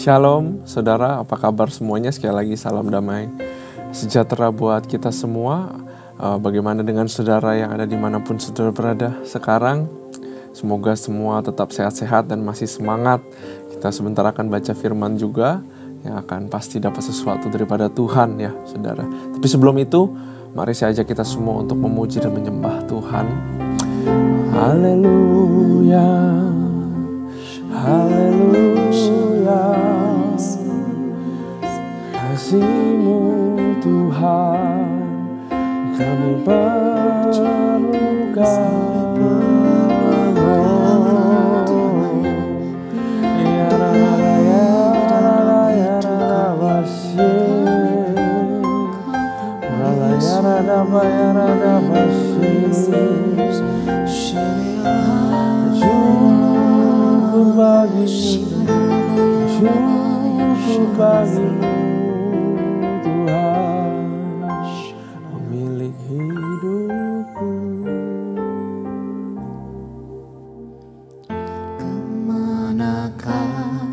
Shalom saudara, apa kabar semuanya? Sekali lagi salam damai sejahtera buat kita semua. Bagaimana dengan saudara yang ada dimanapun saudara berada sekarang? Semoga semua tetap sehat-sehat dan masih semangat. Kita sebentar akan baca firman juga yang akan pasti dapat sesuatu daripada Tuhan ya saudara. Tapi sebelum itu, mari saya ajak kita semua untuk memuji dan menyembah Tuhan. Haleluya, haleluya, kasih-Mu Tuhan kami perlukan. Syukur bagimu Tuhan, pemilik hidupku. Kemanakah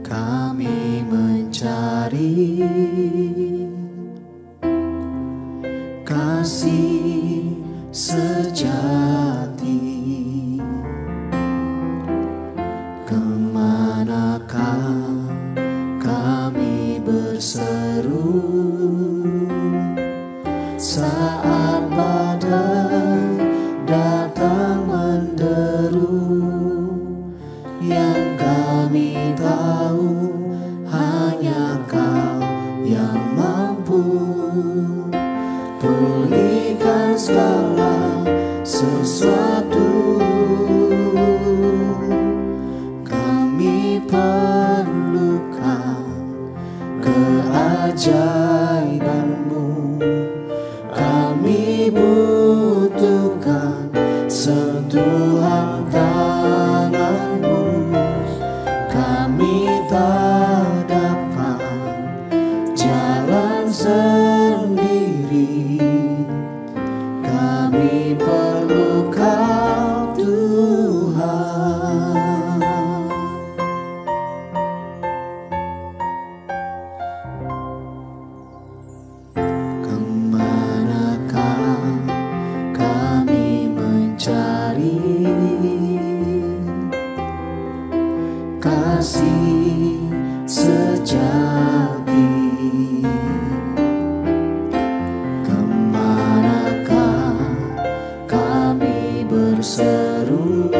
kami mencari kasih sejati? Kemanakah kami berseru saat badai datang menderu? Yang kami tahu hanya Kau yang mampu pulihkan segala sesuatu. Kami perlukan keajaiban-Mu, kami butuhkan sentuhan tangan-Mu. Kami tak dapat jalan sendiri, kami perlu Kau Tuhan. Kemanakah kami mencari kasih sejati? Kemanakah kami berseru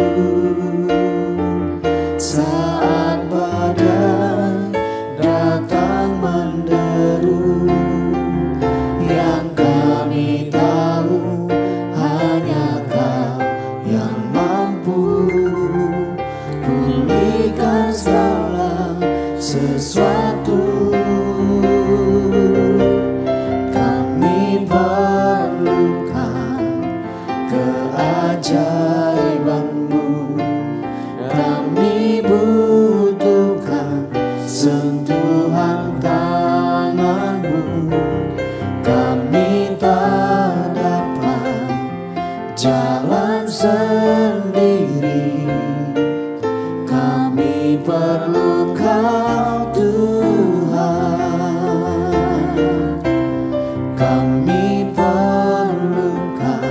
saat badai datang menderu? Yang kami tahu hanya Kau yang mampu pulihkan segala sesuatu. Kami perlukan keajaiban-Mu, kami butuhkan sentuhan tangan-Mu. Kami tak dapat jalan sendiri, kami perlu Kau Tuhan. Kami perlukan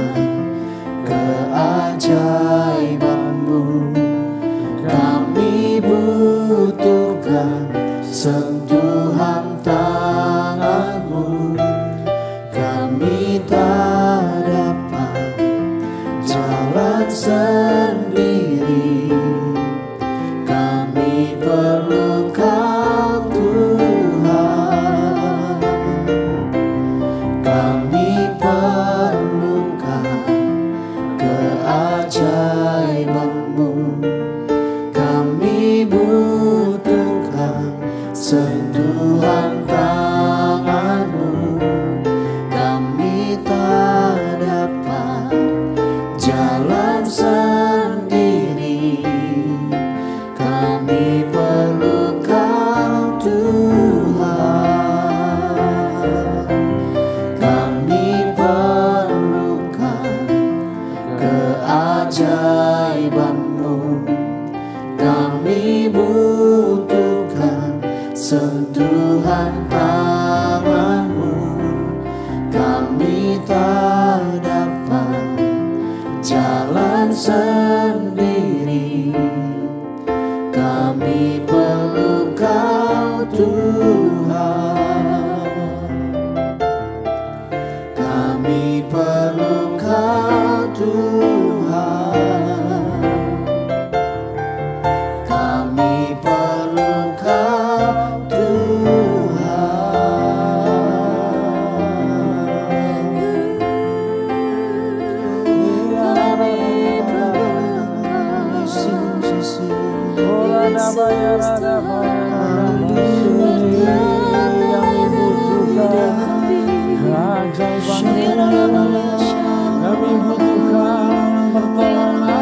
keajaiban-Mu, kami butuhkan sentuhan tangan-Mu. Kami tak dapat jalan sendiri, kami perlu Kau Tuhan. Kami perlukan keajaiban-Mu, kami butuhkan sentuhan tangan-Mu. Kami tak dapat jalan sendiri, kami perlu Kau Tuhan. Kami perlukan keajaiban-Mu, kami butuhkan sentuhan tangan-Mu, kami tak dapat jalan sendiri. Kami perlu Kau Tuhan, kami perlu Kau Tuhan, kami perlu Kau Kami butuhkan pertolongan.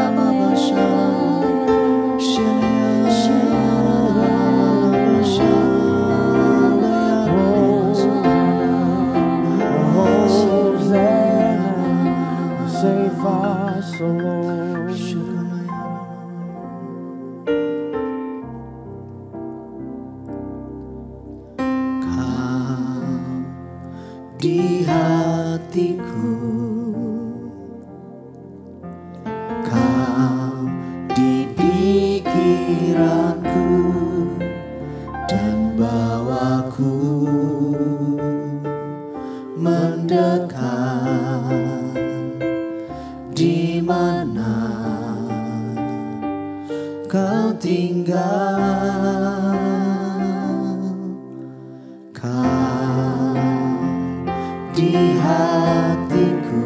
Save us, O Lord. Kau di hatiku, Kau di pikiranku, dan bawaku mendekat di mana Kau tinggal. Kau di hatiku,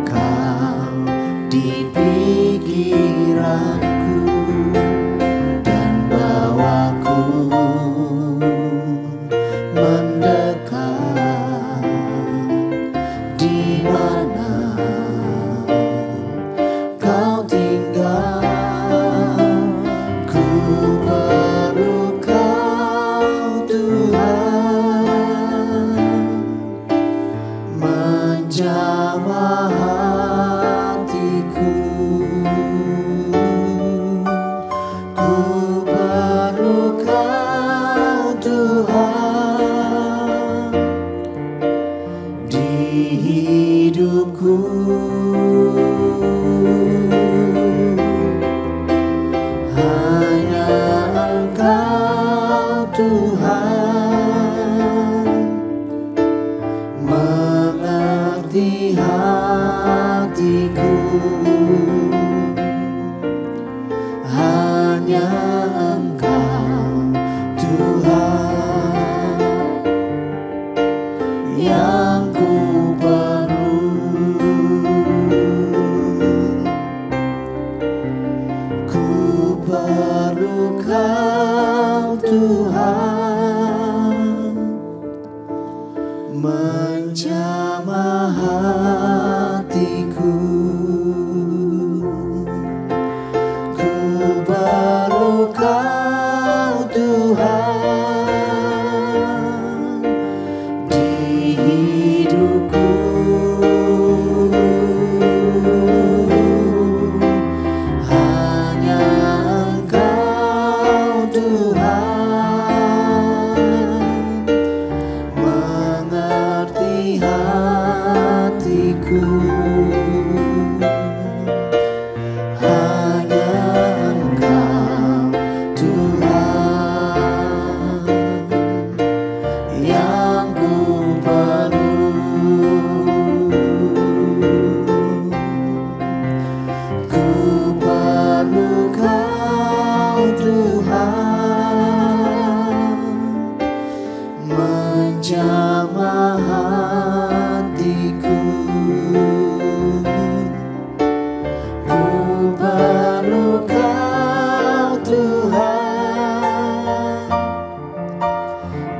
Kau di pikiranku, dan bawaku mendekat di mana Kau tinggal. Ku perlu Kau Tuhan, menjamah hatiku. Ku perlu Kau Tuhan di hidupku. Hanya Engkau Tuhan mengerti hatiku. Hanya Engkau Tuhan yang ku perlu. Ku perlu Kau Tuhan, menjamah hatiku. Ku perlu Kau Tuhan di hidupku. Hanya Engkau Tuhan mengerti hatiku. Hanya Engkau Tuhan yang ku perlu. Ku perlu Kau Tuhan, menjamah hatiku. Ku perlu Kau Tuhan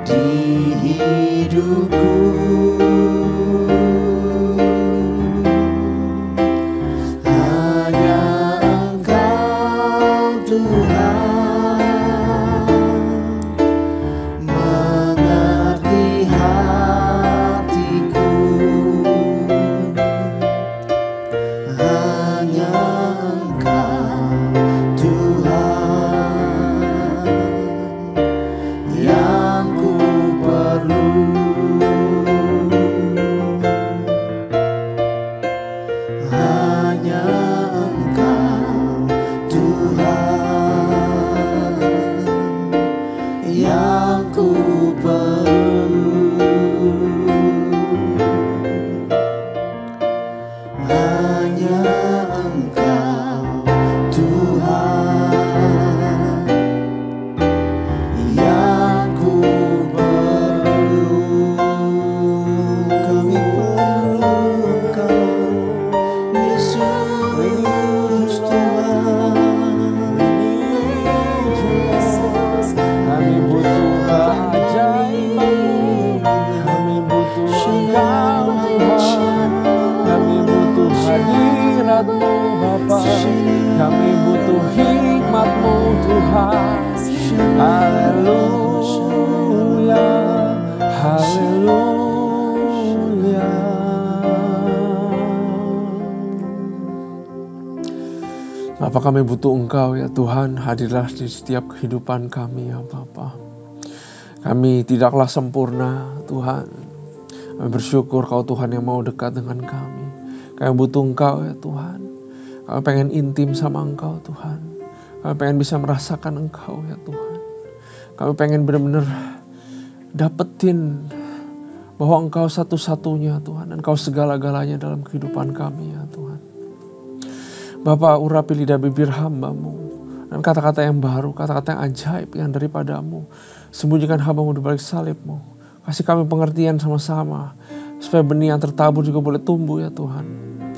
di hidupku. Hanya Engkau Tuhan mengerti hatiku. Hanya Engkau Tuhan Bapa, kami butuh Engkau ya Tuhan, hadirlah di setiap kehidupan kami ya Bapa. Kami tidaklah sempurna Tuhan. Kami bersyukur Kau Tuhan yang mau dekat dengan kami. Kami butuh Engkau ya Tuhan. Kami pengen intim sama Engkau Tuhan. Kami pengen bisa merasakan Engkau ya Tuhan. Kami pengen benar-benar dapetin bahwa Engkau satu-satunya Tuhan. Dan Engkau segala-galanya dalam kehidupan kami ya Tuhan. Bapa, urapi lidah bibir hamba-Mu. Dan kata-kata yang baru, kata-kata yang ajaib yang daripadamu. Sembunyikan hamba-Mu di balik salib-Mu. Kasih kami pengertian sama-sama. Supaya benih yang tertabur juga boleh tumbuh ya Tuhan.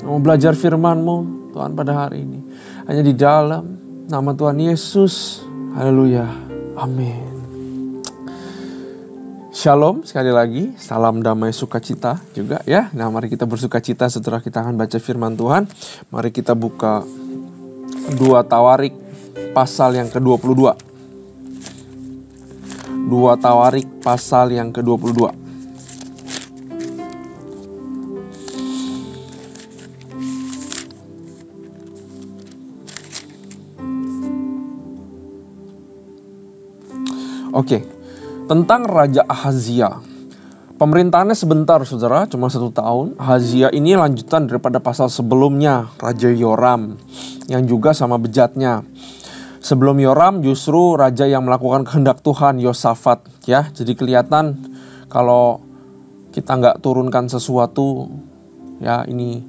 Mau belajar firman-Mu Tuhan pada hari ini. Hanya di dalam nama Tuhan Yesus. Haleluya. Amin. Shalom sekali lagi. Salam damai sukacita juga ya. Nah, mari kita bersukacita setelah kita akan baca firman Tuhan. Mari kita buka 2 Tawarik pasal yang ke-22. 2 Tawarik pasal yang ke-22. Oke. Tentang Raja Ahazia. Pemerintahannya sebentar saudara, cuma 1 tahun. Ahazia ini lanjutan daripada pasal sebelumnya, Raja Yoram, yang juga sama bejatnya. Sebelum Yoram justru raja yang melakukan kehendak Tuhan, Yosafat. Ya, jadi kelihatan kalau kita nggak turunkan sesuatu, ya ini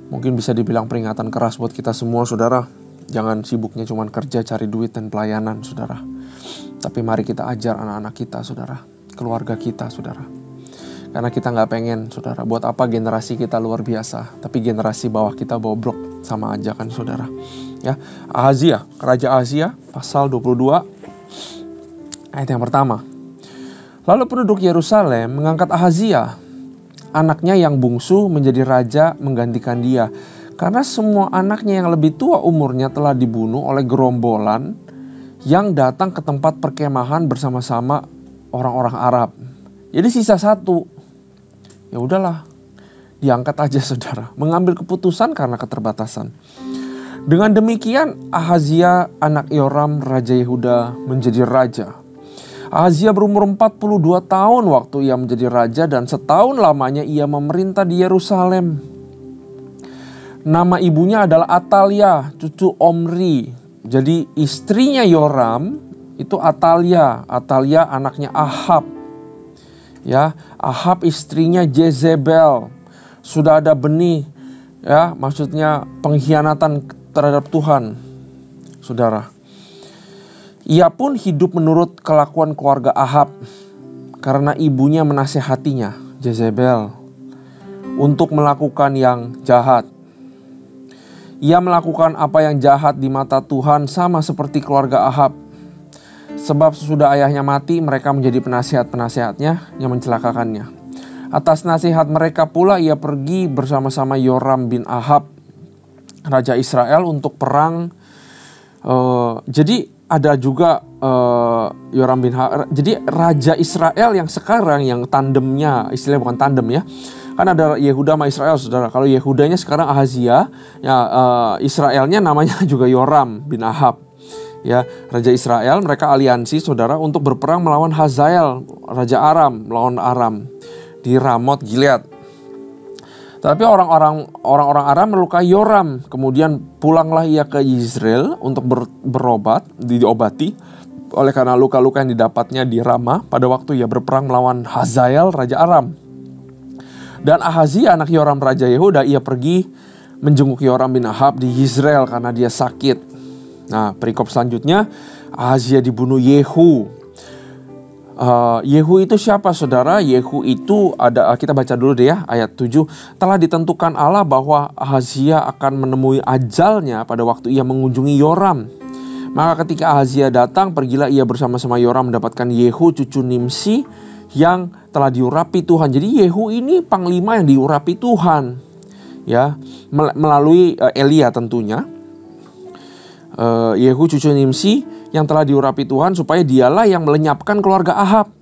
mungkin bisa dibilang peringatan keras buat kita semua saudara. Jangan sibuknya cuma kerja, cari duit, dan pelayanan saudara. Tapi mari kita ajar anak-anak kita saudara, keluarga kita saudara. Karena kita nggak pengen saudara, buat apa generasi kita luar biasa, tapi generasi bawah kita bobrok, sama aja kan saudara. Ya, Ahazia, Raja Ahazia, pasal 22, ayat yang pertama. Lalu penduduk Yerusalem mengangkat Ahazia, anaknya yang bungsu menjadi raja menggantikan dia. Karena semua anaknya yang lebih tua umurnya telah dibunuh oleh gerombolan yang datang ke tempat perkemahan bersama-sama orang-orang Arab. Jadi sisa 1. Ya udahlah, diangkat aja saudara. Mengambil keputusan karena keterbatasan. Dengan demikian Ahazia anak Yoram Raja Yehuda menjadi raja. Ahazia berumur 42 tahun waktu ia menjadi raja, dan setahun lamanya ia memerintah di Yerusalem. Nama ibunya adalah Atalia, cucu Omri. Jadi istrinya Yoram itu Atalia. Atalia anaknya Ahab. Ya, Ahab istrinya Jezebel. Sudah ada benih, ya, maksudnya pengkhianatan terhadap Tuhan. Saudara. Ia pun hidup menurut kelakuan keluarga Ahab karena ibunya menasehatinya, Jezebel, untuk melakukan yang jahat. Ia melakukan apa yang jahat di mata Tuhan sama seperti keluarga Ahab. Sebab sesudah ayahnya mati, mereka menjadi penasihat-penasihatnya yang mencelakakannya. Atas nasihat mereka pula ia pergi bersama-sama Yoram bin Ahab, Raja Israel, untuk perang. Jadi ada juga Yoram bin Ahab. Jadi Raja Israel yang sekarang, yang tandemnya, istilahnya bukan tandem ya. Kan ada Yehuda sama Israel saudara. Kalau Yehudanya sekarang Ahazia, ya Israelnya namanya juga Yoram bin Ahab. Ya, Raja Israel, mereka aliansi saudara untuk berperang melawan Hazael, Raja Aram, melawan Aram di Ramot Gilead. Tapi orang-orang Aram melukai Yoram. Kemudian pulanglah ia ke Yizreel untuk berobat, diobati oleh karena luka-luka yang didapatnya di Ramah pada waktu ia berperang melawan Hazael, Raja Aram. Dan Ahazia anak Yoram Raja Yehuda, ia pergi menjenguk Yoram bin Ahab di Yizreel karena dia sakit. Nah, perikop selanjutnya, Ahazia dibunuh Yehu. Yehu itu siapa saudara? Yehu itu ada, kita baca dulu deh ya, ayat 7. Telah ditentukan Allah bahwa Ahazia akan menemui ajalnya pada waktu ia mengunjungi Yoram. Maka ketika Ahazia datang, pergilah ia bersama-sama Yoram mendapatkan Yehu cucu Nimsi yang telah diurapi Tuhan. Jadi Yehu ini panglima yang diurapi Tuhan, ya, melalui Elia tentunya. Yehu cucu Nimsi yang telah diurapi Tuhan supaya dialah yang melenyapkan keluarga Ahab.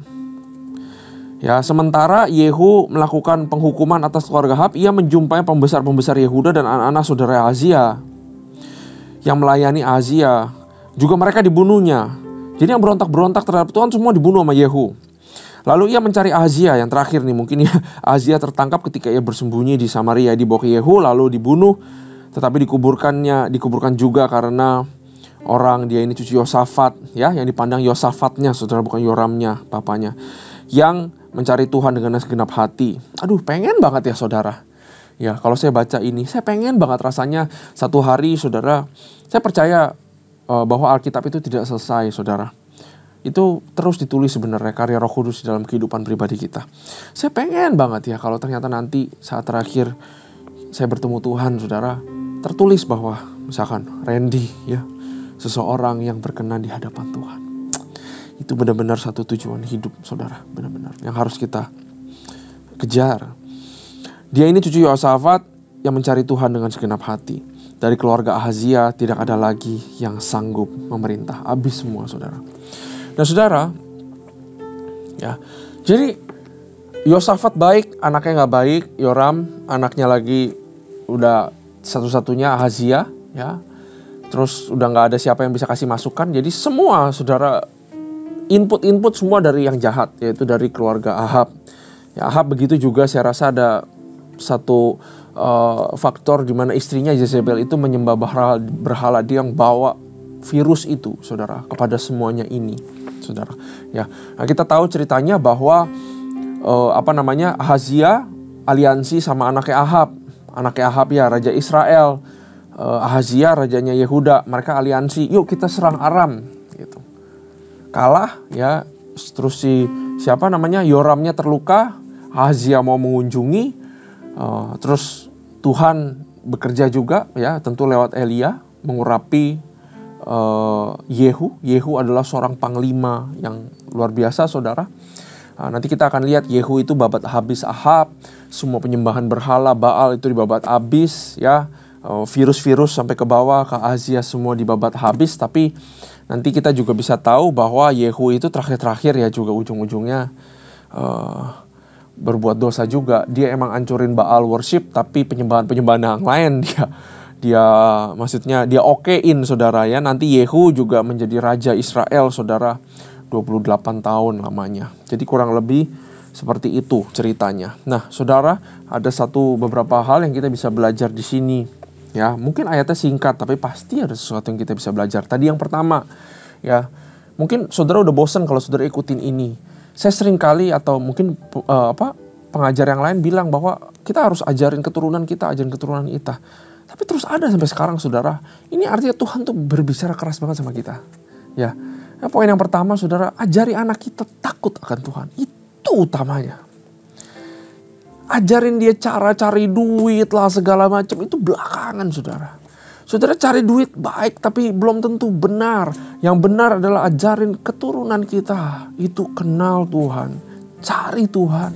Ya, sementara Yehu melakukan penghukuman atas keluarga Ahab, ia menjumpai pembesar-pembesar Yehuda dan anak-anak saudara Ahazia. yang melayani Ahazia, juga mereka dibunuhnya. Jadi yang berontak-berontak terhadap Tuhan semua dibunuh sama Yehu. Lalu ia mencari Ahazia, yang terakhir nih, mungkin ya Ahazia tertangkap ketika ia bersembunyi di Samaria, dibawa ke Yehu lalu dibunuh. Tetapi dikuburkan juga karena orang dia ini cucu Yosafat, ya, yang dipandang Yosafatnya, saudara, bukan Yoramnya, papanya, yang mencari Tuhan dengan segenap hati. Aduh, pengen banget ya saudara. Ya, kalau saya baca ini, saya pengen banget rasanya satu hari, saudara. Saya percaya bahwa Alkitab itu tidak selesai, saudara. Itu terus ditulis sebenarnya karya Roh Kudus dalam kehidupan pribadi kita. Saya pengen banget ya kalau ternyata nanti saat terakhir saya bertemu Tuhan, saudara, tertulis bahwa misalkan Randy, ya, seseorang yang berkenan di hadapan Tuhan. Itu benar-benar satu tujuan hidup, saudara, benar-benar yang harus kita kejar. Dia ini cucu Yosafat yang mencari Tuhan dengan segenap hati. Dari keluarga Ahazia tidak ada lagi yang sanggup memerintah. Habis semua, saudara. Nah, saudara, ya, jadi Yosafat baik, anaknya nggak baik. Yoram, anaknya lagi udah satu-satunya Ahazia, ya. Terus udah nggak ada siapa yang bisa kasih masukan. Jadi semua, saudara, input semua dari yang jahat, yaitu dari keluarga Ahab. Ya, Ahab begitu juga, saya rasa ada satu faktor di mana istrinya Jezebel itu menyembah berhala. Dia yang bawa virus itu, saudara, kepada semuanya ini, saudara. Ya, nah, kita tahu ceritanya bahwa Ahazia aliansi sama anaknya Ahab. Anaknya Ahab ya Raja Israel. Ahazia rajanya Yehuda. Mereka aliansi, yuk kita serang Aram, gitu. Kalah, ya. Terus Yoramnya terluka. Ahazia mau mengunjungi. Terus Tuhan bekerja juga, ya, tentu lewat Elia mengurapi Yehu. Yehu adalah seorang panglima yang luar biasa, saudara. Nanti kita akan lihat Yehu itu babat habis Ahab, semua penyembahan berhala Baal itu dibabat habis, ya. Virus-virus sampai ke bawah ke Ahazia semua dibabat habis. Tapi nanti kita juga bisa tahu bahwa Yehu itu terakhir ya juga ujung-ujungnya berbuat dosa juga. Dia emang hancurin Baal worship, tapi penyembahan yang lain dia okein, saudara, ya. Nanti Yehu juga menjadi raja Israel, saudara, 28 tahun lamanya. Jadi kurang lebih seperti itu ceritanya. Nah, saudara, ada beberapa hal yang kita bisa belajar di sini, ya. Mungkin ayatnya singkat, tapi pasti ada sesuatu yang kita bisa belajar. Tadi yang pertama, ya, mungkin saudara udah bosan kalau saudara ikutin ini. Saya sering kali atau mungkin pengajar yang lain bilang bahwa kita harus ajarin keturunan kita. Tapi terus ada sampai sekarang, saudara. Ini artinya Tuhan tuh berbicara keras banget sama kita. Ya. Nah, poin yang pertama, saudara, ajari anak kita takut akan Tuhan. Itu utamanya. Ajarin dia cara cari duit lah segala macam, itu belakangan, saudara. Saudara cari duit baik tapi belum tentu benar. Yang benar adalah ajarin keturunan kita itu kenal Tuhan, cari Tuhan.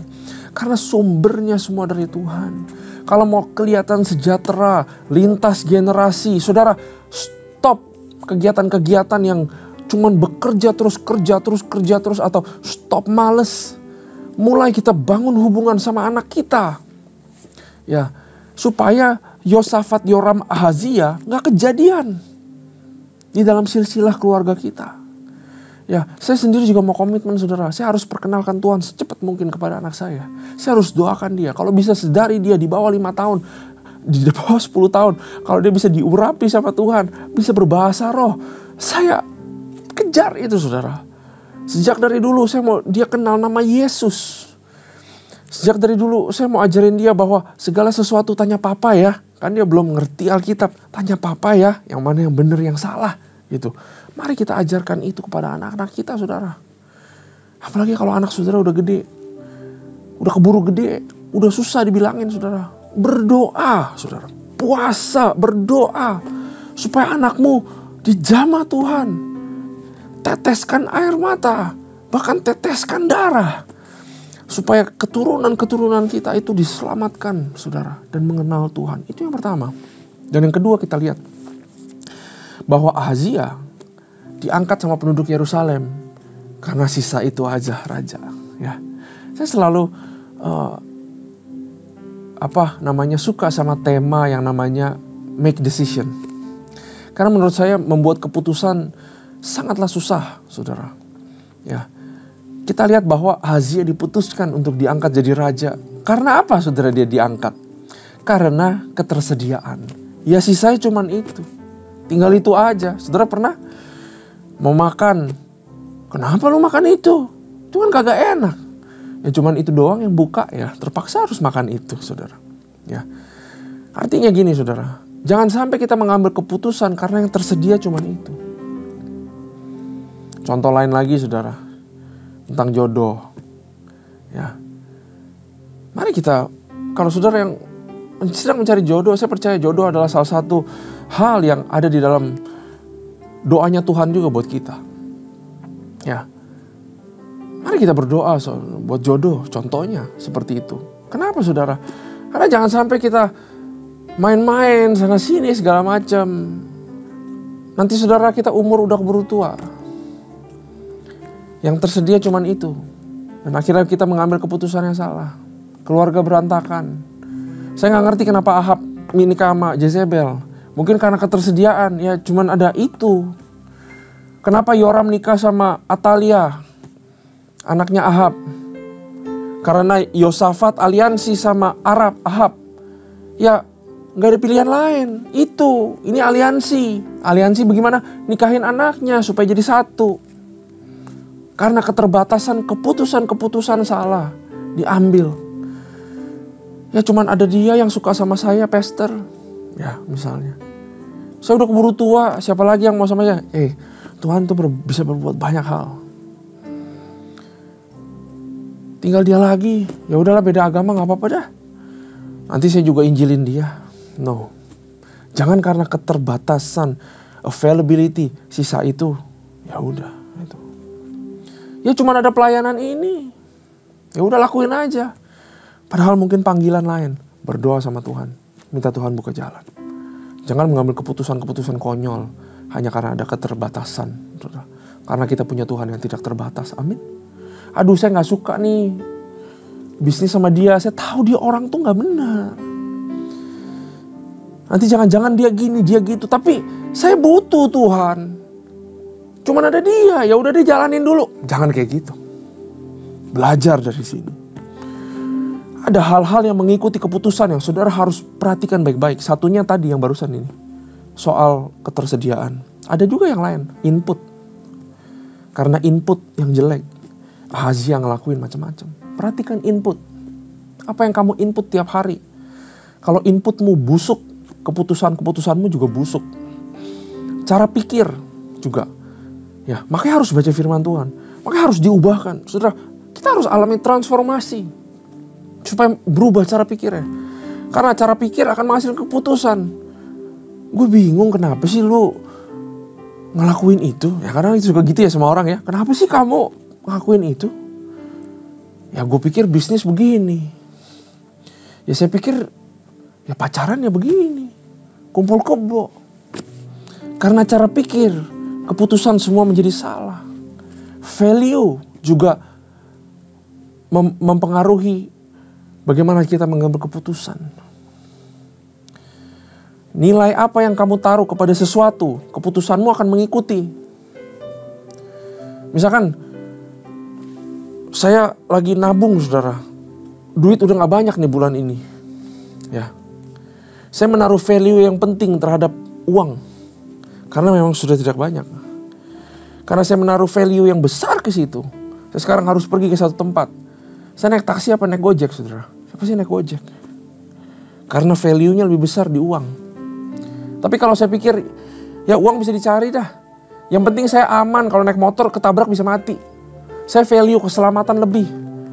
Karena sumbernya semua dari Tuhan. Kalau mau kelihatan sejahtera, lintas generasi, saudara, stop kegiatan-kegiatan yang cuman bekerja terus atau stop males. Mulai kita bangun hubungan sama anak kita. Ya, supaya Yosafat, Yoram, Ahazia gak kejadian di dalam silsilah keluarga kita. Ya, saya sendiri juga mau komitmen, saudara. Saya harus perkenalkan Tuhan secepat mungkin kepada anak saya. Saya harus doakan dia. Kalau bisa sedari dia di bawah 5 tahun, di bawah 10 tahun. Kalau dia bisa diurapi sama Tuhan, bisa berbahasa roh. Saya kejar itu, saudara. Sejak dari dulu saya mau dia kenal nama Yesus. Sejak dari dulu saya mau ajarin dia bahwa segala sesuatu tanya papa ya. Kan dia belum ngerti Alkitab. Tanya papa ya, yang mana yang benar yang salah gitu. Mari kita ajarkan itu kepada anak-anak kita, saudara. Apalagi kalau anak saudara udah gede. Udah keburu gede. Udah susah dibilangin, saudara. Berdoa, saudara. Puasa, berdoa. Supaya anakmu dijamah Tuhan. Teteskan air mata. Bahkan teteskan darah. Supaya keturunan-keturunan kita itu diselamatkan, saudara. Dan mengenal Tuhan. Itu yang pertama. Dan yang kedua kita lihat. Bahwa Ahazia diangkat sama penduduk Yerusalem. Karena sisa itu aja raja. Ya. Saya selalu suka sama tema yang namanya make decision. Karena menurut saya membuat keputusan sangatlah susah, saudara. Ya, kita lihat bahwa Ahazia diputuskan untuk diangkat jadi raja. Karena apa, saudara, dia diangkat? Karena ketersediaan. Ya, sisanya cuman itu. Tinggal itu aja. Saudara pernah mau makan, kenapa lu makan itu? Itu kan kagak enak. Ya cuman itu doang yang buka, ya terpaksa harus makan itu, saudara. Ya, artinya gini, saudara. Jangan sampai kita mengambil keputusan karena yang tersedia cuman itu. Contoh lain lagi, saudara, tentang jodoh. Ya, mari kita, kalau saudara yang sedang mencari jodoh, saya percaya jodoh adalah salah satu hal yang ada di dalam doanya Tuhan juga buat kita. Ya, mari kita berdoa buat jodoh, contohnya seperti itu. Kenapa, saudara? Karena jangan sampai kita main-main sana sini segala macam. Nanti saudara kita umur udah keburu tua. Yang tersedia cuman itu. Dan akhirnya kita mengambil keputusan yang salah. Keluarga berantakan. Saya gak ngerti kenapa Ahab menikah sama Jezebel. Mungkin karena ketersediaan, ya cuman ada itu. Kenapa Yoram nikah sama Atalia, anaknya Ahab? Karena Yosafat aliansi sama Ahab. Ya gak ada pilihan lain. Ini aliansi. Aliansi bagaimana? Nikahin anaknya supaya jadi satu. Karena keterbatasan keputusan-keputusan salah diambil. Ya cuman ada dia yang suka sama saya, pastor. Ya misalnya. Saya udah keburu tua, siapa lagi yang mau sama saya? Tuhan tuh bisa berbuat banyak hal. Tinggal dia lagi. Ya udahlah, beda agama gak apa-apa dah. Nanti saya juga injilin dia. No. Jangan karena keterbatasan availability sisa itu. Ya udah itu. Ya cuma ada pelayanan ini. Ya udah lakuin aja. Padahal mungkin panggilan lain. Berdoa sama Tuhan. Minta Tuhan buka jalan. Jangan mengambil keputusan-keputusan konyol hanya karena ada keterbatasan. Karena kita punya Tuhan yang tidak terbatas. Amin. Aduh, saya gak suka nih bisnis sama dia. Saya tahu dia orang tuh gak benar. Nanti jangan-jangan dia gini, dia gitu. Tapi saya butuh Tuhan. Cuman ada dia, ya udah dia jalanin dulu. Jangan kayak gitu. Belajar dari sini. Ada hal-hal yang mengikuti keputusan yang saudara harus perhatikan baik-baik. Satunya tadi yang barusan ini. Soal ketersediaan. Ada juga yang lain, input. Karena input yang jelek, Ahazia ngelakuin macam-macam. Perhatikan input. Apa yang kamu input tiap hari? Kalau inputmu busuk, keputusan-keputusanmu juga busuk. Cara pikir juga. Ya, makanya harus baca firman Tuhan. Makanya harus diubahkan. Saudara, kita harus alami transformasi. Supaya berubah cara pikirnya. Karena cara pikir akan menghasilkan keputusan. Gue bingung kenapa sih lu ngelakuin itu. Ya karena itu juga gitu ya sama orang ya. Kenapa sih kamu ngelakuin itu? Ya gue pikir bisnis begini. Ya saya pikir ya pacaran ya begini. Kumpul kebo. Karena cara pikir, keputusan semua menjadi salah. Value juga mempengaruhi bagaimana kita mengambil keputusan. Nilai apa yang kamu taruh kepada sesuatu, keputusanmu akan mengikuti. Misalkan, saya lagi nabung, saudara. Duit udah gak banyak nih bulan ini. Ya, saya menaruh value yang penting terhadap uang. Karena memang sudah tidak banyak. Karena saya menaruh value yang besar ke situ. Saya sekarang harus pergi ke satu tempat. Saya naik taksi apa naik Gojek, saudara? Siapa sih naik Gojek? Karena value-nya lebih besar di uang. Tapi kalau saya pikir, ya uang bisa dicari dah. Yang penting saya aman, kalau naik motor ketabrak bisa mati. Saya value keselamatan lebih.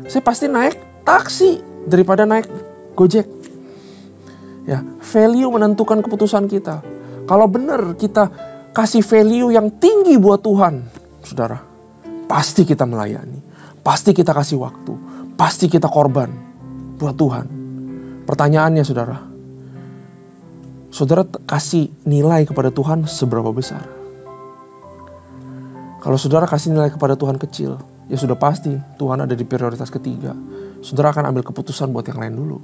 Saya pasti naik taksi daripada naik Gojek. Ya, value menentukan keputusan kita. Kalau benar kita kasih value yang tinggi buat Tuhan, saudara, pasti kita melayani. Pasti kita kasih waktu. Pasti kita korban buat Tuhan. Pertanyaannya, saudara kasih nilai kepada Tuhan seberapa besar? Kalau saudara kasih nilai kepada Tuhan kecil, ya sudah pasti Tuhan ada di prioritas ketiga. Saudara akan ambil keputusan buat yang lain dulu.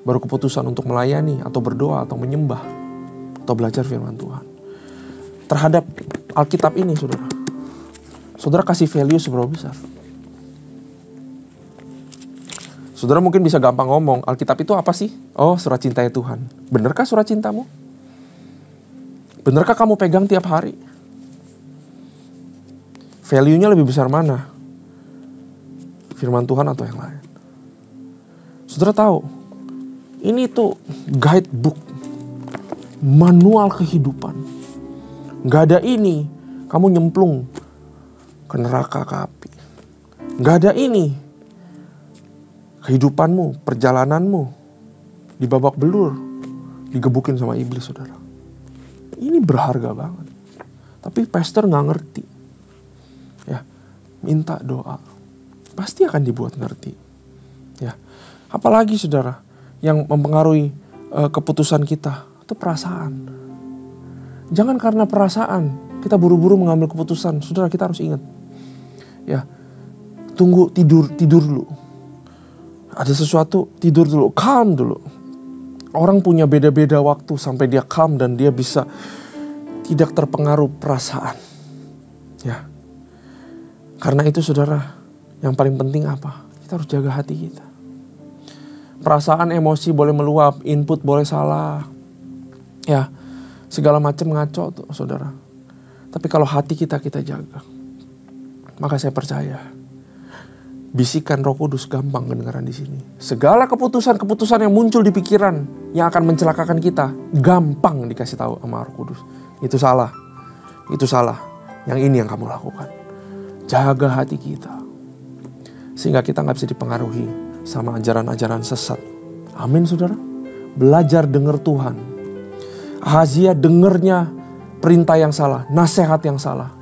Baru keputusan untuk melayani atau berdoa atau menyembah atau belajar firman Tuhan. terhadap Alkitab ini, saudara. Saudara kasih value seberapa besar? Saudara mungkin bisa gampang ngomong, Alkitab itu apa sih? Oh, surat cintanya Tuhan. Benarkah surat cintamu? Benarkah kamu pegang tiap hari? Value-nya lebih besar mana? Firman Tuhan atau yang lain? Saudara tahu, ini tuh guidebook, manual kehidupan. Gak ada ini, kamu nyemplung ke neraka, ke api. Gak ada ini, kehidupanmu, perjalananmu di babak belur, digebukin sama iblis, saudara. Ini berharga banget. Tapi pastor gak ngerti. Ya, minta doa. Pasti akan dibuat ngerti. Ya, apalagi saudara, yang mempengaruhi keputusan kita itu perasaan. Jangan karena perasaan kita buru-buru mengambil keputusan. Saudara, kita harus ingat. Ya, tunggu, tidur dulu. Ada sesuatu, tidur dulu, calm dulu. Orang punya beda-beda waktu sampai dia calm dan dia bisa tidak terpengaruh perasaan. Ya. Karena itu saudara, yang paling penting apa? Kita harus jaga hati kita. Perasaan, emosi boleh meluap, input boleh salah. Ya, segala macam ngaco tuh saudara. Tapi kalau hati kita jaga, maka saya percaya bisikan Roh Kudus gampang kedengaran di sini. Segala keputusan-keputusan yang muncul di pikiran yang akan mencelakakan kita, gampang dikasih tahu sama Roh Kudus. Itu salah. Itu salah. Yang ini yang kamu lakukan. Jaga hati kita. Sehingga kita gak bisa dipengaruhi sama ajaran-ajaran sesat. Amin, saudara. Belajar dengar Tuhan. Ahazia dengernya perintah yang salah, nasihat yang salah.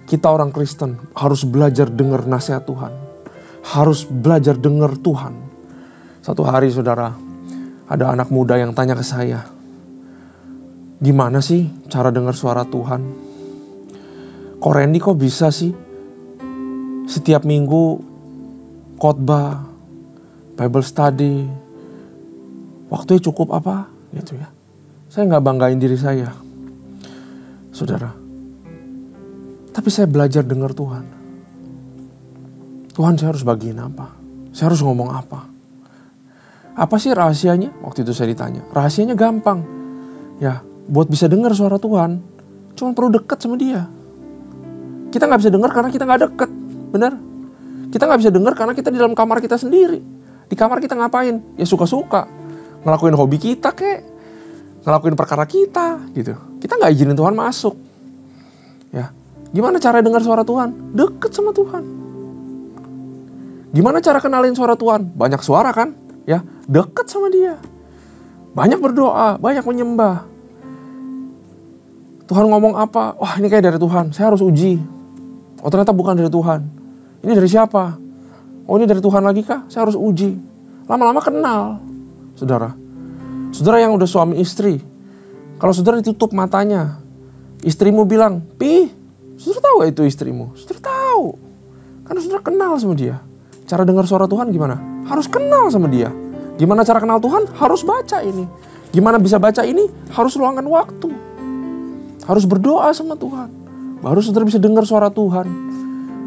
Kita orang Kristen harus belajar dengar nasihat Tuhan. Harus belajar dengar Tuhan. Satu hari saudara, ada anak muda yang tanya ke saya, gimana sih cara dengar suara Tuhan? Kok Randy kok bisa sih setiap minggu khotbah, Bible study, waktunya cukup apa? Gitu ya. Saya gak banggain diri saya, saudara. Tapi saya belajar dengar Tuhan. Tuhan, saya harus bagiin apa? Saya harus ngomong apa? Apa sih rahasianya? Waktu itu saya ditanya. Rahasianya gampang. Ya, buat bisa dengar suara Tuhan, cuma perlu dekat sama dia. Kita gak bisa dengar karena kita gak deket. Benar? Kita gak bisa dengar karena kita di dalam kamar kita sendiri. Di kamar kita ngapain? Ya suka-suka. Ngelakuin hobi kita kek. Ngelakuin perkara kita gitu. Kita gak izinin Tuhan masuk. Ya, gimana cara dengar suara Tuhan? Deket sama Tuhan. Gimana cara kenalin suara Tuhan? Banyak suara kan? Ya, dekat sama dia. Banyak berdoa, banyak menyembah. Tuhan ngomong apa? Wah, ini kayak dari Tuhan. Saya harus uji. Oh, ternyata bukan dari Tuhan. Ini dari siapa? Oh, ini dari Tuhan lagi kah? Saya harus uji. Lama-lama kenal. Saudara. Saudara yang udah suami istri. Kalau saudara ditutup matanya, istrimu bilang, "Pi, saudara tahu gak itu istrimu?" Saudara tahu. Karena saudara kenal sama dia. Cara dengar suara Tuhan gimana? Harus kenal sama dia. Gimana cara kenal Tuhan? Harus baca ini. Gimana bisa baca ini? Harus luangkan waktu. Harus berdoa sama Tuhan. Baru saudara bisa dengar suara Tuhan.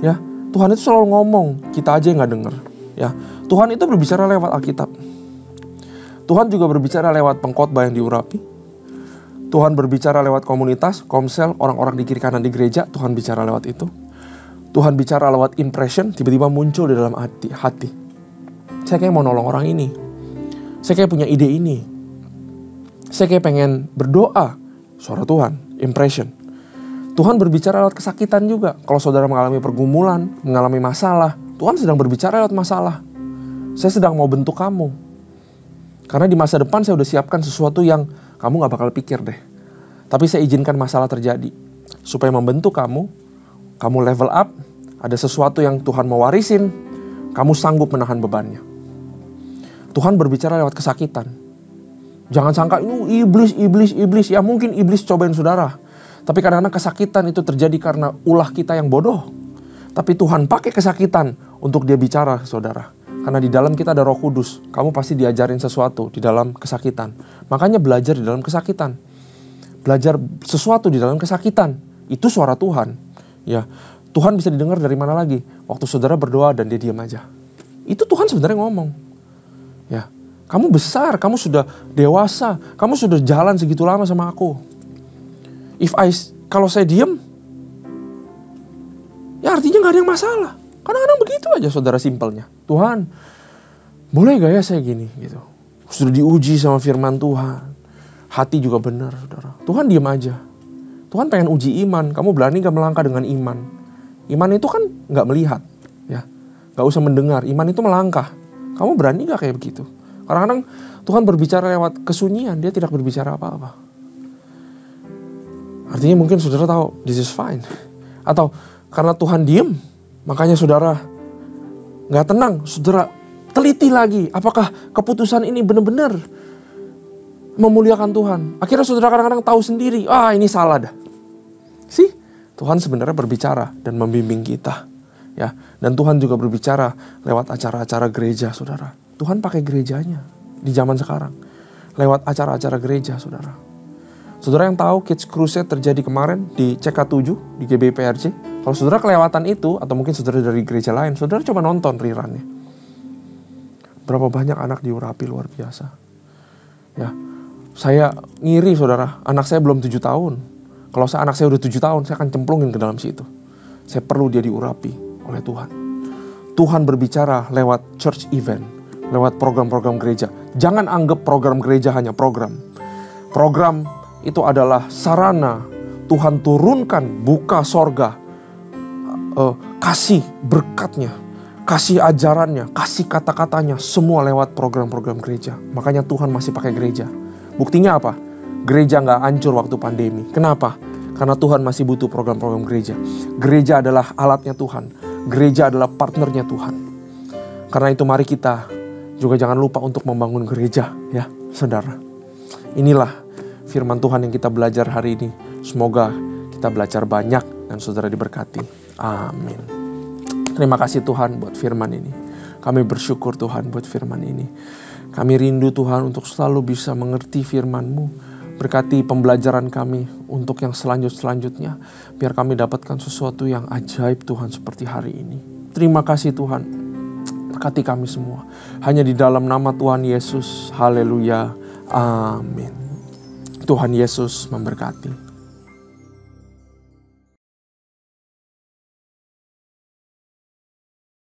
Ya, Tuhan itu selalu ngomong, kita aja yang gak dengar. Ya, Tuhan itu berbicara lewat Alkitab. Tuhan juga berbicara lewat pengkhotbah yang diurapi. Tuhan berbicara lewat komunitas, komsel, orang-orang di kiri kanan di gereja. Tuhan bicara lewat itu. Tuhan bicara lewat impression, tiba-tiba muncul di dalam hati. Saya kayak mau nolong orang ini. Saya kayak punya ide ini. Saya kayak pengen berdoa. Suara Tuhan, impression. Tuhan berbicara lewat kesakitan juga. Kalau saudara mengalami pergumulan, mengalami masalah, Tuhan sedang berbicara lewat masalah. Saya sedang mau bentuk kamu. Karena di masa depan saya udah siapkan sesuatu yang kamu gak bakal pikir deh. Tapi saya izinkan masalah terjadi. Supaya membentuk kamu level up, ada sesuatu yang Tuhan mau warisin, kamu sanggup menahan bebannya. Tuhan berbicara lewat kesakitan. Jangan sangka, iblis. Ya mungkin iblis cobain saudara. Tapi kadang-kadang kesakitan itu terjadi karena ulah kita yang bodoh. Tapi Tuhan pakai kesakitan untuk dia bicara saudara. Karena di dalam kita ada Roh Kudus. Kamu pasti diajarin sesuatu di dalam kesakitan. Makanya belajar di dalam kesakitan. belajar sesuatu di dalam kesakitan. Itu suara Tuhan. Ya, Tuhan bisa didengar dari mana lagi? Waktu saudara berdoa dan dia diam aja. Itu Tuhan sebenarnya ngomong. Ya, kamu besar, kamu sudah dewasa, kamu sudah jalan segitu lama sama aku. Kalau saya diam, ya artinya gak ada yang masalah. Kadang-kadang begitu aja saudara simpelnya. Tuhan, boleh gak ya saya gini gitu. Sudah diuji sama firman Tuhan. Hati juga benar saudara. Tuhan diam aja. Tuhan pengen uji iman. Kamu berani gak melangkah dengan iman? Iman itu kan gak melihat. Ya, gak usah mendengar. Iman itu melangkah. Kamu berani gak kayak begitu? Kadang-kadang Tuhan berbicara lewat kesunyian. Dia tidak berbicara apa-apa. Artinya mungkin saudara tahu, this is fine. Atau karena Tuhan diem, makanya saudara gak tenang. Saudara teliti lagi. Apakah keputusan ini benar-benar memuliakan Tuhan? Akhirnya saudara kadang-kadang tahu sendiri, ini salah dah. Tuhan sebenarnya berbicara dan membimbing kita. Ya, dan Tuhan juga berbicara lewat acara-acara gereja, saudara. Tuhan pakai gerejanya di zaman sekarang. Lewat acara-acara gereja, saudara. Saudara yang tahu Kids Crusade terjadi kemarin di CK7, di GBPRC. Kalau saudara kelewatan itu, atau mungkin saudara dari gereja lain, saudara coba nonton rerunnya. Berapa banyak anak diurapi luar biasa. Ya, saya ngiri saudara, anak saya belum 7 tahun. Kalau anak saya udah 7 tahun, saya akan cemplungin ke dalam situ. Saya perlu dia diurapi oleh Tuhan. Tuhan berbicara lewat church event, lewat program-program gereja. Jangan anggap program gereja hanya program. Program itu adalah sarana Tuhan turunkan, buka sorga, kasih berkatnya, kasih ajarannya, kasih kata-katanya, semua lewat program-program gereja. Makanya Tuhan masih pakai gereja. Buktinya apa? Gereja gak hancur waktu pandemi. Kenapa? Karena Tuhan masih butuh program-program gereja. Gereja adalah alatnya Tuhan. Gereja adalah partnernya Tuhan. Karena itu mari kita juga jangan lupa untuk membangun gereja, ya saudara. Inilah firman Tuhan yang kita belajar hari ini. Semoga kita belajar banyak dan saudara diberkati. Amin. Terima kasih Tuhan buat firman ini. Kami bersyukur Tuhan buat firman ini. Kami rindu Tuhan untuk selalu bisa mengerti firman-Mu. Berkati pembelajaran kami untuk yang selanjutnya. Biar kami dapatkan sesuatu yang ajaib Tuhan seperti hari ini. Terima kasih Tuhan. Berkati kami semua. Hanya di dalam nama Tuhan Yesus. Haleluya. Amin. Tuhan Yesus memberkati.